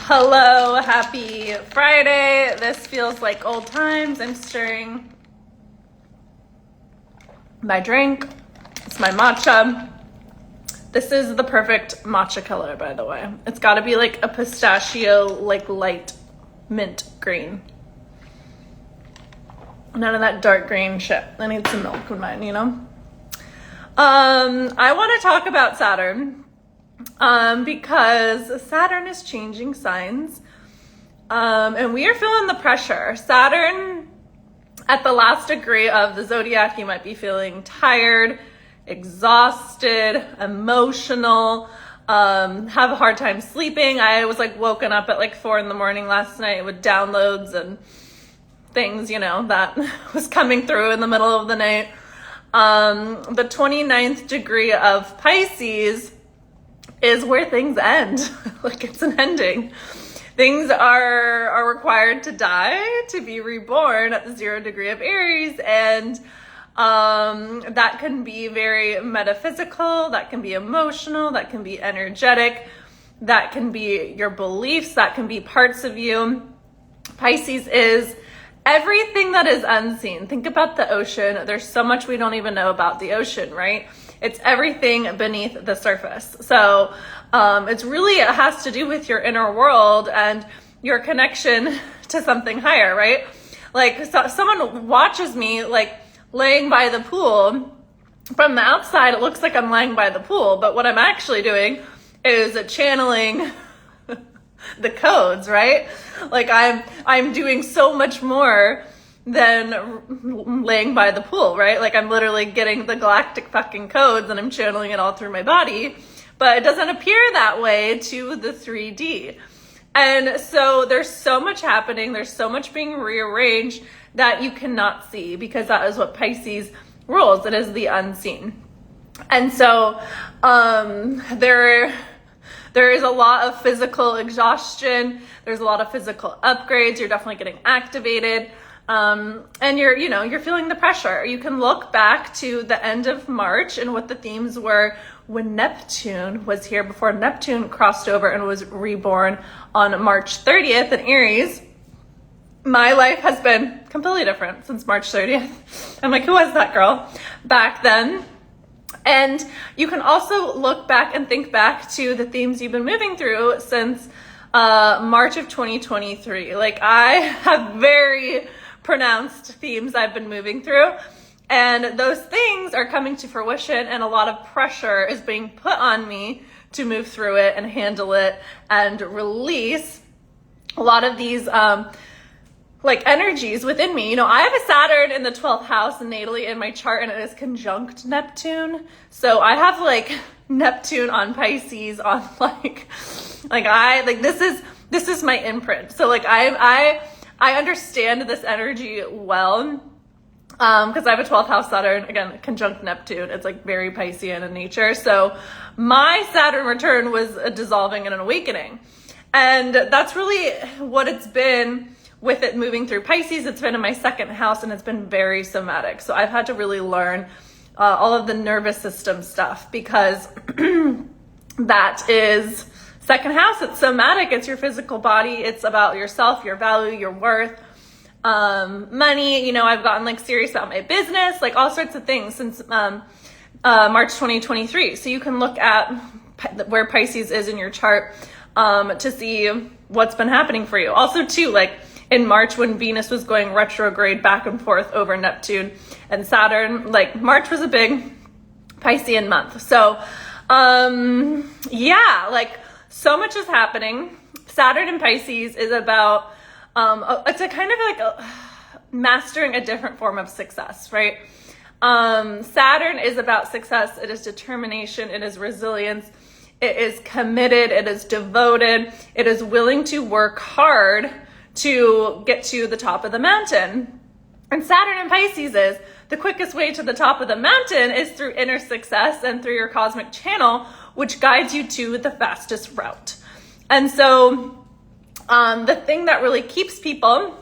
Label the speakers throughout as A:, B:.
A: Hello, happy Friday. This feels like old times. I'm stirring my drink. It's my matcha. This is the perfect matcha color, by the way. It's got to be like a pistachio, like light mint green. None of that dark green shit. I need some milk in mine, you know? I want to talk about Saturn. Because Saturn is changing signs, and we are feeling the pressure. Saturn, at the last degree of the zodiac, you might be feeling tired, exhausted, emotional, have a hard time sleeping. I was like woken up at like 4 a.m. last night with downloads and things, you know, that was coming through in the middle of the night. The 29th degree of Pisces is where things end. Like, it's an ending. Things are required to die to be reborn at the 0 degree of Aries, and that can be very metaphysical, that can be emotional, that can be energetic, that can be your beliefs, that can be parts of you. Pisces is everything that is unseen. Think about the ocean. There's so much we don't even know about the ocean, right? It's everything beneath the surface. So it has to do with your inner world and your connection to something higher, right? Like, so someone watches me like laying by the pool. From the outside, it looks like I'm laying by the pool, but what I'm actually doing is channeling the codes, right? Like, I'm doing so much more than laying by the pool, right? Like, I'm literally getting the galactic fucking codes and I'm channeling it all through my body, but it doesn't appear that way to the 3D. And so there's so much happening. There's so much being rearranged that you cannot see, because that is what Pisces rules. It is the unseen. And so there is a lot of physical exhaustion. There's a lot of physical upgrades. You're definitely getting activated. And you're feeling the pressure. You can look back to the end of March and what the themes were when Neptune was here, before Neptune crossed over and was reborn on March 30th in Aries. My life has been completely different since March 30th. I'm like, who was that girl back then? And you can also look back and think back to the themes you've been moving through since March of 2023. Like, I have very pronounced themes I've been moving through, and those things are coming to fruition, and a lot of pressure is being put on me to move through it and handle it and release a lot of these energies within me. You know, I have a Saturn in the 12th house natally in my chart, and it is conjunct Neptune. So I have like Neptune on Pisces on this is my imprint. So like I understand this energy well, because I have a 12th house Saturn, again, conjunct Neptune. It's like very Piscean in nature. So my Saturn return was a dissolving and an awakening. And that's really what it's been with it moving through Pisces. It's been in my 2nd house, and it's been very somatic. So I've had to really learn all of the nervous system stuff, because that is 2nd house. It's somatic. It's your physical body. It's about yourself, your value, your worth, money. You know, I've gotten like serious about my business, like all sorts of things since March 2023. So you can look at where Pisces is in your chart to see what's been happening for you. Also too, like in March when Venus was going retrograde back and forth over Neptune and Saturn, like March was a big Piscean month. So like so much is happening. Saturn in Pisces is about, it's a kind of like mastering a different form of success, right? Saturn is about success. It is determination. It is resilience. It is committed. It is devoted. It is willing to work hard to get to the top of the mountain. And Saturn in Pisces is the quickest way to the top of the mountain is through inner success and through your cosmic channel, which guides you to the fastest route. And so the thing that really keeps people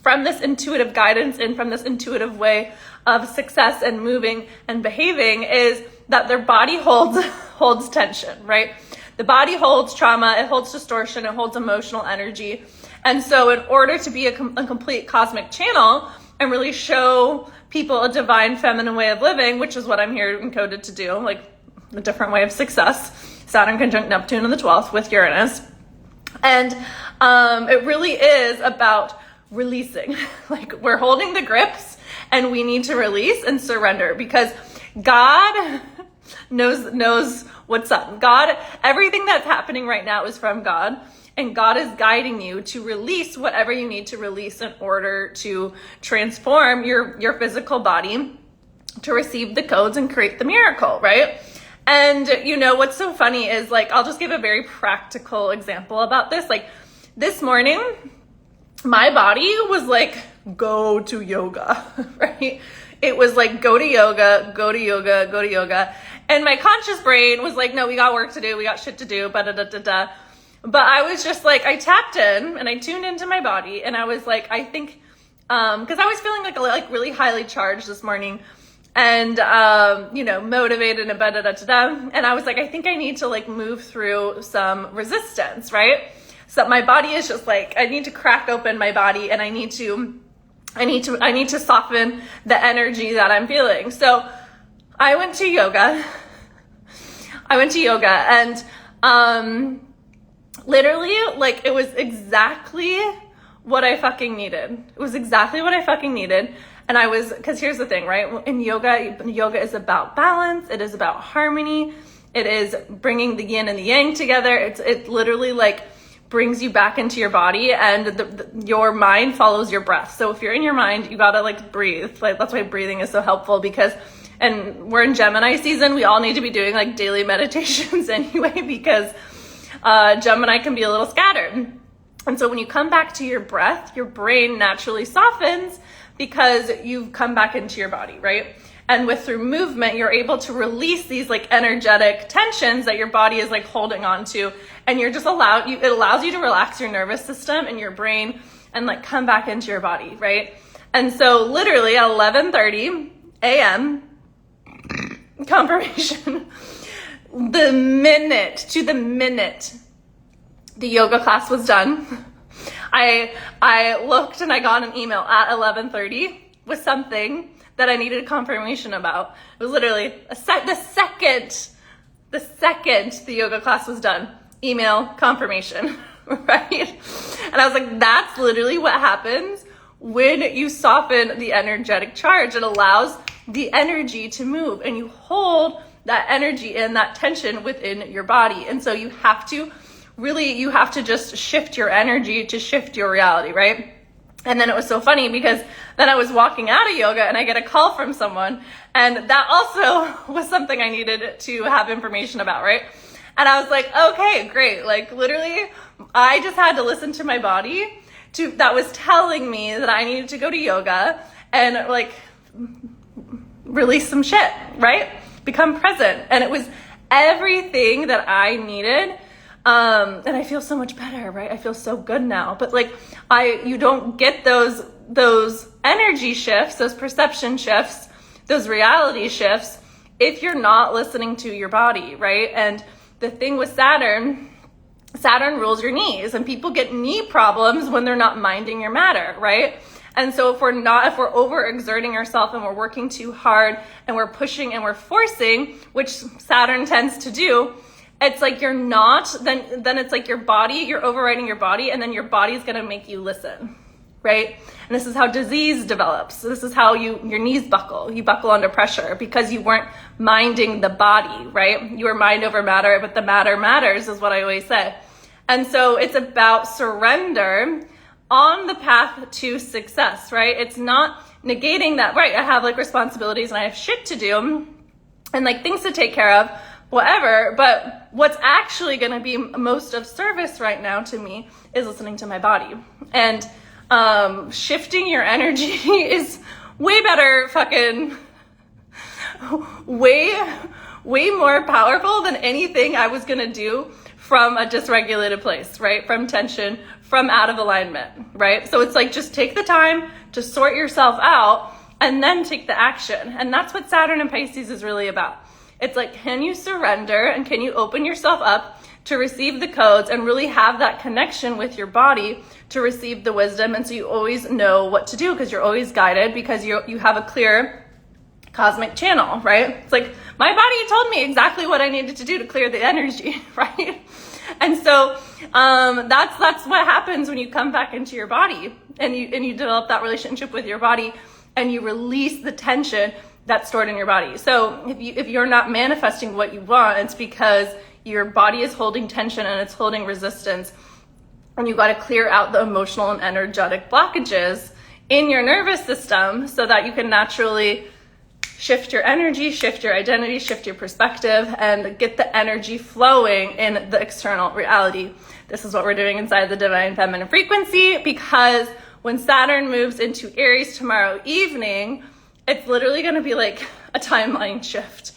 A: from this intuitive guidance and from this intuitive way of success and moving and behaving is that their body holds tension, right? The body holds trauma, it holds distortion, it holds emotional energy. And so in order to be a complete cosmic channel and really show people a divine feminine way of living, which is what I'm here encoded to do, like a different way of success, Saturn conjunct Neptune on the 12th with Uranus. And it really is about releasing. Like, we're holding the grips and we need to release and surrender, because God knows what's up. God, everything that's happening right now is from God, and God is guiding you to release whatever you need to release in order to transform your physical body to receive the codes and create the miracle, right? And you know, what's so funny is, like, I'll just give a very practical example about this. Like, this morning, my body was like, go to yoga, right? It was like, go to yoga, go to yoga, go to yoga. And my conscious brain was like, no, we got work to do. We got shit to do. But I was just like, I tapped in and I tuned into my body. And I was like, I think, cause I was feeling like really highly charged this morning and, you know, motivated and and I was like, I think I need to like move through some resistance, right? So my body is just like, I need to crack open my body, and I need to soften the energy that I'm feeling. So I went to yoga. And literally, like, it was exactly what I fucking needed. It was exactly what I fucking needed. And because here's the thing, right? In yoga is about balance. It is about harmony. It is bringing the yin and the yang together. It literally like brings you back into your body, and your mind follows your breath. So if you're in your mind, you gotta like breathe. Like, that's why breathing is so helpful, and we're in Gemini season. We all need to be doing like daily meditations anyway, because Gemini can be a little scattered. And so when you come back to your breath, your brain naturally softens because you've come back into your body, right? And through movement, you're able to release these like energetic tensions that your body is like holding on to. And you're just it allows you to relax your nervous system and your brain and like come back into your body, right? And so literally at 11:30 a.m., confirmation, the minute the yoga class was done, I looked and I got an email at 11:30 with something that I needed confirmation about. It was literally the second the yoga class was done, email confirmation, right? And I was like, that's literally what happens when you soften the energetic charge. It allows the energy to move, and you hold that energy and that tension within your body. And so you have to just shift your energy to shift your reality, right? And then it was so funny because then I was walking out of yoga and I get a call from someone, and that also was something I needed to have information about, right? And I was like, okay, great. Like, literally, I just had to listen to my body that was telling me that I needed to go to yoga and like release some shit, right? Become present. And it was everything that I needed. And I feel so much better, right? I feel so good now. But like, you don't get those energy shifts, those perception shifts, those reality shifts if you're not listening to your body, right? And the thing with Saturn rules your knees, and people get knee problems when they're not minding your matter, right? And so if we're overexerting ourselves and we're working too hard and we're pushing and we're forcing, which Saturn tends to do, it's like you're not, then it's like your body, you're overriding your body, and then your body's gonna make you listen, right? And this is how disease develops. So this is how your knees buckle. You buckle under pressure because you weren't minding the body, right? You were mind over matter, but the matter matters is what I always say. And so it's about surrender on the path to success, right? It's not negating that, right? I have like responsibilities and I have shit to do and like things to take care of, whatever, but what's actually going to be most of service right now to me is listening to my body. And shifting your energy is way better, fucking way more powerful than anything I was going to do from a dysregulated place, right? From tension, from out of alignment, right? So it's like, just take the time to sort yourself out and then take the action. And that's what Saturn and Pisces is really about. It's like, can you surrender and can you open yourself up to receive the codes and really have that connection with your body to receive the wisdom. And so you always know what to do because you're always guided, because you have a clear cosmic channel, right? It's like my body told me exactly what I needed to do to clear the energy, right? And so that's what happens when you come back into your body and you develop that relationship with your body and you release the tension that's stored in your body. So if you're not manifesting what you want, it's because your body is holding tension and it's holding resistance, and you got to clear out the emotional and energetic blockages in your nervous system so that you can naturally shift your energy, shift your identity, shift your perspective, and get the energy flowing in the external reality. This is what we're doing inside the Divine Feminine Frequency, because when Saturn moves into Aries tomorrow evening, it's literally going to be like a timeline shift.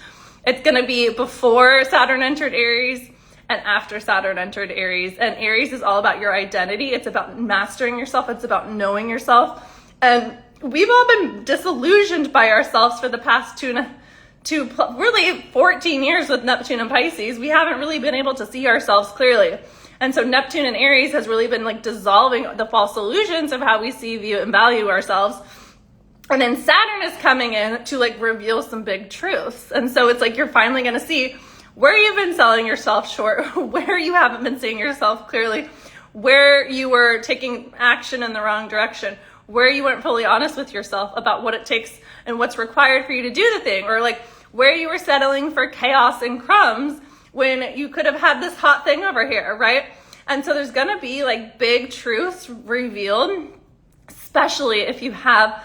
A: It's going to be before Saturn entered Aries and after Saturn entered Aries. And Aries is all about your identity. It's about mastering yourself. It's about knowing yourself. And we've all been disillusioned by ourselves for the past really 14 years with Neptune and Pisces. We haven't really been able to see ourselves clearly. And so Neptune and Aries has really been like dissolving the false illusions of how we see, view, and value ourselves. And then Saturn is coming in to like reveal some big truths. And so it's like you're finally going to see where you've been selling yourself short, where you haven't been seeing yourself clearly, where you were taking action in the wrong direction, where you weren't fully honest with yourself about what it takes and what's required for you to do the thing, or like where you were settling for chaos and crumbs when you could have had this hot thing over here, right? And so there's going to be like big truths revealed, especially if you have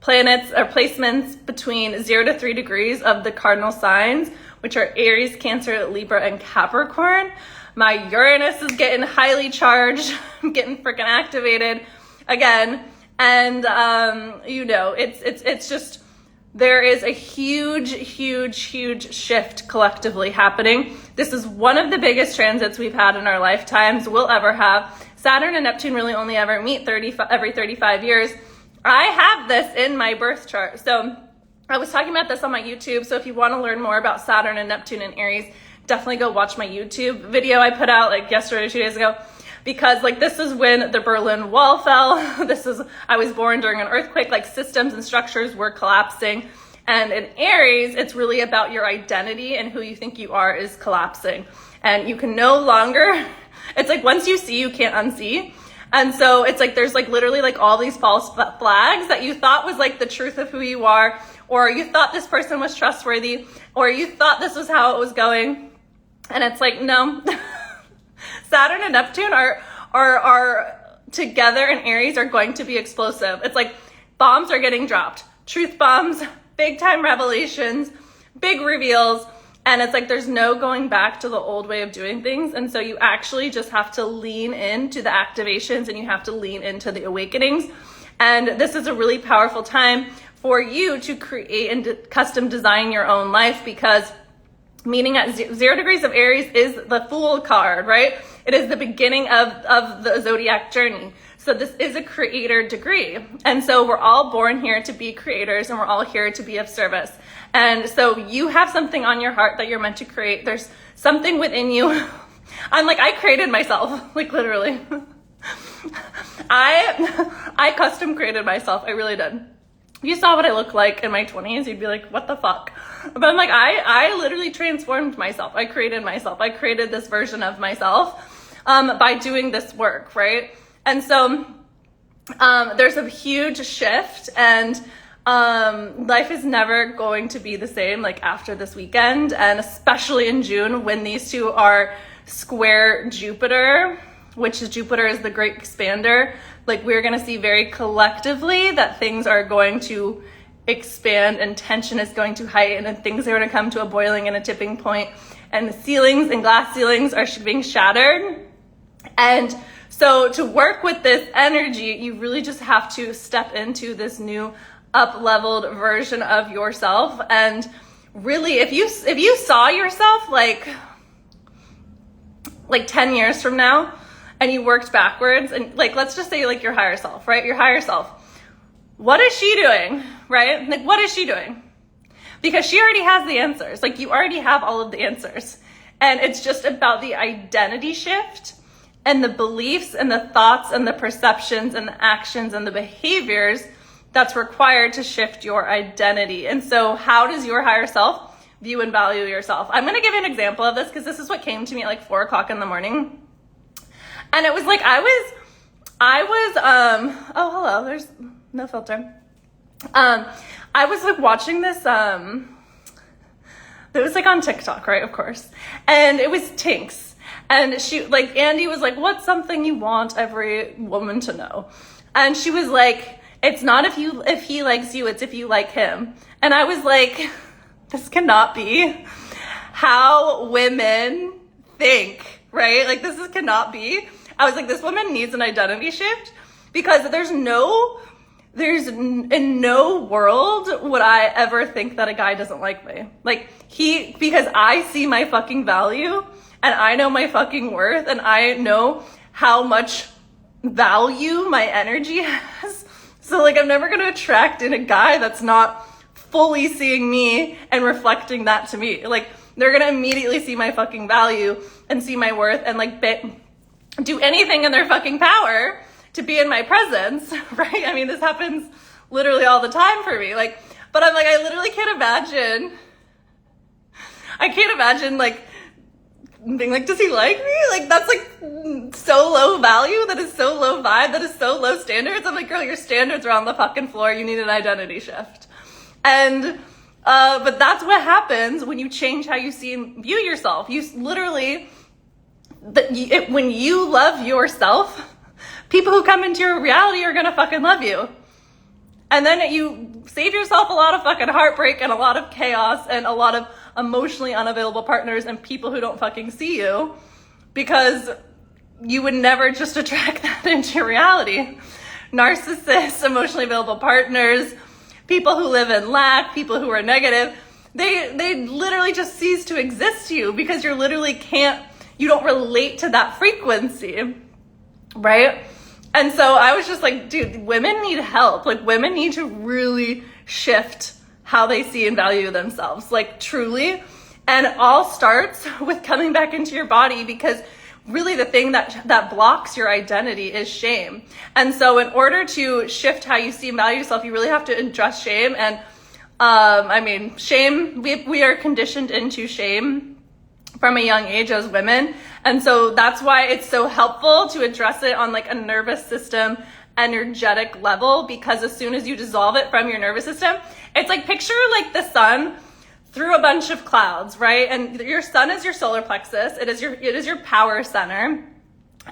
A: planets or placements between 0 to 3 degrees of the cardinal signs, which are Aries, Cancer, Libra, and Capricorn. My Uranus is getting highly charged. I'm getting freaking activated again. And, it's just, there is a huge shift collectively happening. This is one of the biggest transits we've had in our lifetimes, we'll ever have. Saturn and Neptune really only ever meet every 35 years. I have this in my birth chart. So I was talking about this on my YouTube. So if you want to learn more about Saturn and Neptune and Aries, definitely go watch my YouTube video I put out like yesterday or 2 days ago, because like this is when the Berlin Wall fell. I was born during an earthquake, like systems and structures were collapsing. And in Aries, it's really about your identity, and who you think you are is collapsing. And you can no longer, it's like once you see, you can't unsee. And so it's like there's like literally like all these false flags that you thought was like the truth of who you are, or you thought this person was trustworthy, or you thought this was how it was going. And it's like, no. Saturn and Neptune are together, and Aries are going to be explosive. It's like bombs are getting dropped. Truth bombs, big time revelations, big reveals. And it's like there's no going back to the old way of doing things. And so you actually just have to lean into the activations, and you have to lean into the awakenings. And this is a really powerful time for you to create and custom design your own life, because meaning at 0 degrees of Aries is the Fool card, right? It is the beginning of the zodiac journey. So this is a creator degree. And so we're all born here to be creators, and we're all here to be of service. And so you have something on your heart that you're meant to create. There's something within you. I created myself, like literally. I custom created myself. I really did. If you saw what I looked like in my 20s, you'd be like, what the fuck? But I'm like, I literally transformed myself. I created myself. I created this version of myself by doing this work, right? And so there's a huge shift, and life is never going to be the same like after this weekend, and especially in June when these two are square Jupiter, which is Jupiter is the great expander. Like we're going to see very collectively that things are going to expand, and tension is going to heighten, and things are going to come to a boiling and a tipping point, and the ceilings and glass ceilings are being shattered. And so to work with this energy, you really just have to step into this new up-leveled version of yourself. And really, if you saw yourself like 10 years from now, and you worked backwards, and like, let's just say like your higher self, right? Your higher self. What is she doing, right? Like, what is she doing? Because she already has the answers. Like, you already have all of the answers. And it's just about the identity shift and the beliefs and the thoughts and the perceptions and the actions and the behaviors that's required to shift your identity. And so how does your higher self view and value yourself? I'm going to give you an example of this because this is what came to me at like 4 o'clock in the morning. And it was like, I was, oh, hello, there's no filter. I was like watching this, it was like on TikTok, right? Of course. And it was Tinks. And she, like, Andy was like, what's something you want every woman to know? And she was like, it's not if he likes you, it's if you like him. And I was like, this cannot be how women think, right? Like, this cannot be. I was like, this woman needs an identity shift, because in no world would I ever think that a guy doesn't like me. Like, because I see my fucking value and I know my fucking worth and I know how much value my energy has. So like, I'm never going to attract in a guy that's not fully seeing me and reflecting that to me. Like, they're going to immediately see my fucking value and see my worth and like do anything in their fucking power to be in my presence, right? I mean, this happens literally all the time for me. Like, but I'm like, I literally can't imagine like being like, does he like me? Like, that's like so low value. That is so low vibe. That is so low standards. I'm like, girl, your standards are on the fucking floor. You need an identity shift. And, but that's what happens when you change how you see and view yourself. You literally, when you love yourself, people who come into your reality are gonna fucking love you. And then you save yourself a lot of fucking heartbreak and a lot of chaos and a lot of emotionally unavailable partners and people who don't fucking see you, because you would never just attract that into your reality. Narcissists, emotionally available partners, people who live in lack, people who are negative, they literally just cease to exist to you, because you don't relate to that frequency, right? And so I was just like, dude, women need help. Like, women need to really shift how they see and value themselves, like, truly. And it all starts with coming back into your body, because really the thing that blocks your identity is shame. And so in order to shift how you see and value yourself, you really have to address shame. And shame, we are conditioned into shame from a young age as women. And so that's why it's so helpful to address it on like a nervous system, energetic level, because as soon as you dissolve it from your nervous system, it's like, picture like the sun through a bunch of clouds, right? And your sun is your solar plexus. It is your power center.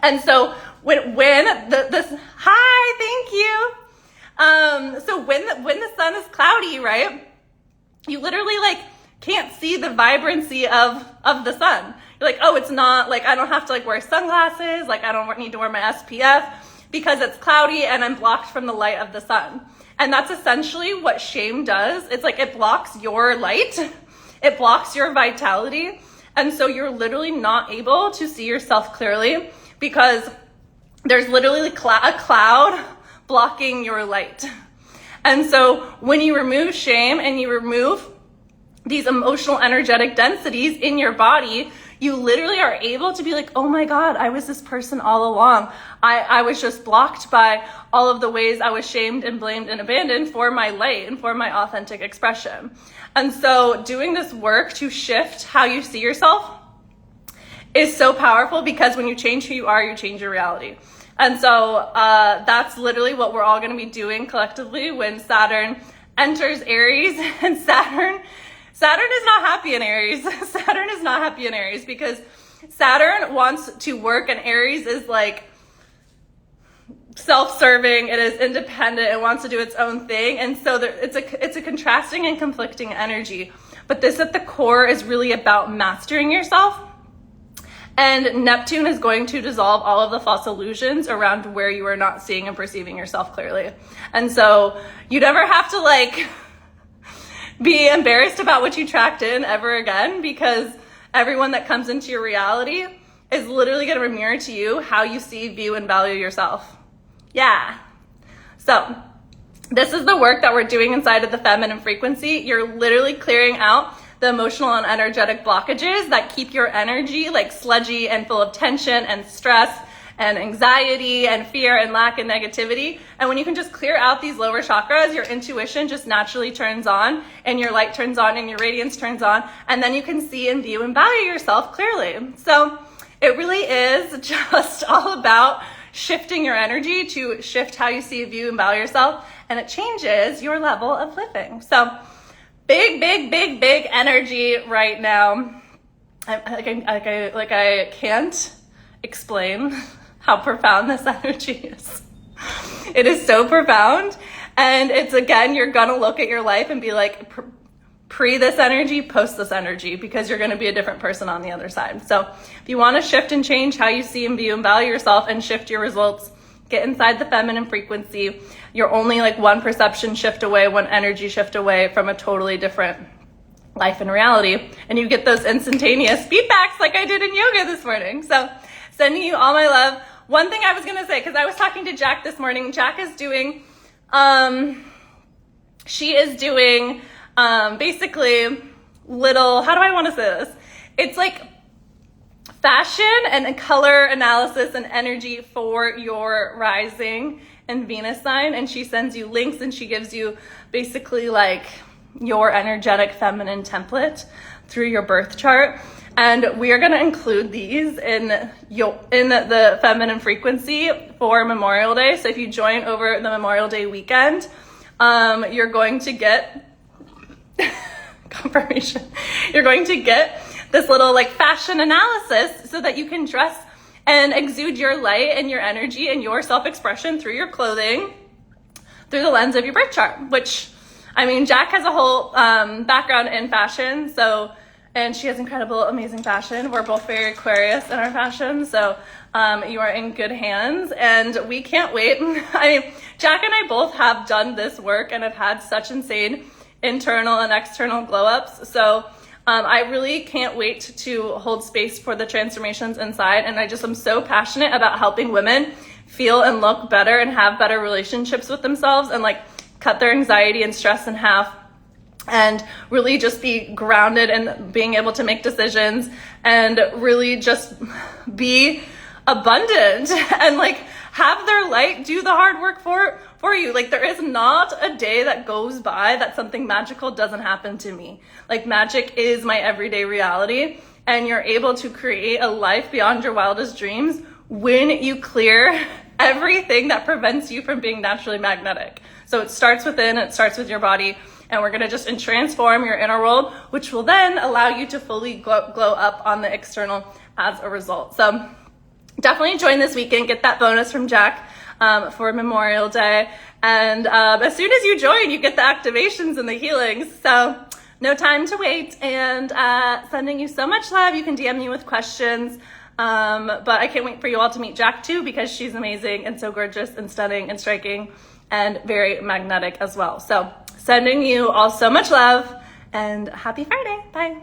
A: And so when hi, thank you. So when the sun is cloudy, right? You literally like can't see the vibrancy of the sun. You're like, oh, it's not like, I don't have to like wear sunglasses. Like, I don't need to wear my SPF because it's cloudy and I'm blocked from the light of the sun. And that's essentially what shame does. It's like, it blocks your light. It blocks your vitality. And so you're literally not able to see yourself clearly, because there's literally a cloud blocking your light. And so when you remove shame and you remove these emotional energetic densities in your body, you literally are able to be like, oh my God, I was this person all along. I was just blocked by all of the ways I was shamed and blamed and abandoned for my light and for my authentic expression. And so doing this work to shift how you see yourself is so powerful, because when you change who you are, you change your reality. And so that's literally what we're all going to be doing collectively when Saturn enters Aries. And Saturn is not happy in Aries. Saturn is not happy in Aries, because Saturn wants to work, and Aries is like self-serving. It is independent. It wants to do its own thing. And so it's a contrasting and conflicting energy. But this at the core is really about mastering yourself. And Neptune is going to dissolve all of the false illusions around where you are not seeing and perceiving yourself clearly. And so you never have to like be embarrassed about what you tracked in ever again, because everyone that comes into your reality is literally going to mirror to you how you see, view, and value yourself. Yeah. So this is the work that we're doing inside of the feminine frequency. You're literally clearing out the emotional and energetic blockages that keep your energy like sludgy and full of tension and stress and anxiety and fear and lack and negativity. And when you can just clear out these lower chakras, your intuition just naturally turns on, and your light turns on, and your radiance turns on, and then you can see and view and value yourself clearly. So it really is just all about shifting your energy to shift how you see, view, and value yourself, and it changes your level of living. So big energy right now. I can't explain how profound this energy is. It is so profound. And it's, again, you're gonna look at your life and be like, pre this energy, post this energy, because you're gonna be a different person on the other side. So if you wanna shift and change how you see and view and value yourself and shift your results, get inside the feminine frequency. You're only like one perception shift away, one energy shift away from a totally different life and reality. And you get those instantaneous feedbacks like I did in yoga this morning. So sending you all my love. One thing I was going to say, because I was talking to Jack this morning, Jack is doing, she is doing basically little, how do I want to say this? It's like fashion and color analysis and energy for your rising and Venus sign. And she sends you links and she gives you basically like your energetic feminine template through your birth chart. And we are going to include these in the feminine frequency for Memorial Day. So if you join over the Memorial Day weekend, you're going to get confirmation. You're going to get this little like fashion analysis so that you can dress and exude your light and your energy and your self-expression through your clothing, through the lens of your birth chart, which, I mean, Jack has a whole background in fashion, so, and she has incredible, amazing fashion. We're both very Aquarius in our fashion, so you are in good hands, and we can't wait. I mean, Jack and I both have done this work and have had such insane internal and external glow-ups, so I really can't wait to hold space for the transformations inside, and I'm so passionate about helping women feel and look better and have better relationships with themselves and like cut their anxiety and stress in half and really just be grounded and being able to make decisions and really just be abundant and like have their light do the hard work for you. Like there is not a day that goes by that something magical doesn't happen to me. Like magic is my everyday reality, and you're able to create a life beyond your wildest dreams when you clear everything that prevents you from being naturally magnetic. So it starts within, it starts with your body, and we're gonna just transform your inner world, which will then allow you to fully glow up on the external as a result. So definitely join this weekend, get that bonus from Jack for Memorial Day. And as soon as you join, you get the activations and the healings. So no time to wait, and sending you so much love. You can DM me with questions. But I can't wait for you all to meet Jack too, because she's amazing and so gorgeous and stunning and striking and very magnetic as well. So sending you all so much love, and happy Friday. Bye.